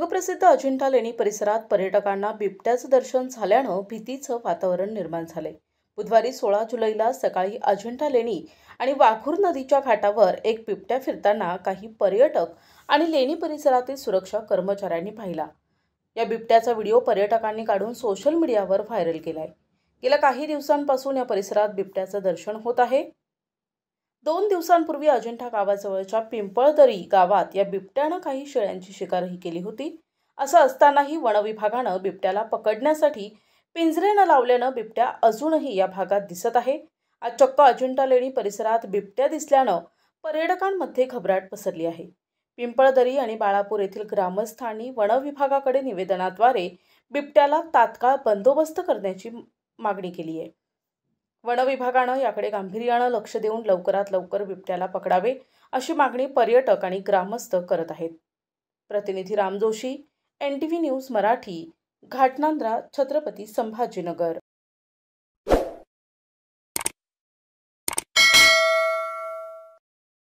जगप्रसिद्ध अजिंठा लेणी परिसरात पर्यटकांना बिबट्याचं दर्शन झाल्यानं भीतीचं वातावरण निर्माण झाले। बुधवारी 16 जुलैला सकाळी अजिंठा लेणी आणि वाघूर नदीच्या घाटावर एक बिबट्या फिरताना काही पर्यटक आणि लेणी परिसरातील सुरक्षा कर्मचाऱ्यांनी पाहिला। या बिबट्याचा व्हिडिओ पर्यटकांनी काढून सोशल मीडियावर व्हायरल केलाय। गेल्या काही दिवसांपासून या परिसरात बिबट्याचं दर्शन होत आहे। 2 दिवसांपूर्वी अजिंठा गावाजवळच्या पिंपळदरी गावात या बिबट्यानं काही शेळ्यांची शिकारही केली होती। असं असतानाही वन विभागानं बिबट्याला पकडण्यासाठी पिंजरे न लावल्यानं बिबट्या अजूनही या भागात दिसत आहे। आज चक्क अजिंठा लेणी परिसरात बिबट्या दिसल्यानं पर्यटकांमध्ये घबराट पसरली आहे। पिंपळदरी आणि बाळापूर येथील ग्रामस्थांनी वन विभागाकडे निवेदनाद्वारे बिबट्याला तात्काळ बंदोबस्त करण्याची मागणी केली आहे। वन विभागानं याकडे गांभीर्यानं लक्ष देऊन लवकरात लवकर बिबट्याला पकडावे अशी मागणी पर्यटक आणि ग्रामस्थ करत आहेत। प्रतिनिधी राम जोशी, NTV न्यूज मराठी, घाटनांद्रा, छत्रपती संभाजीनगर।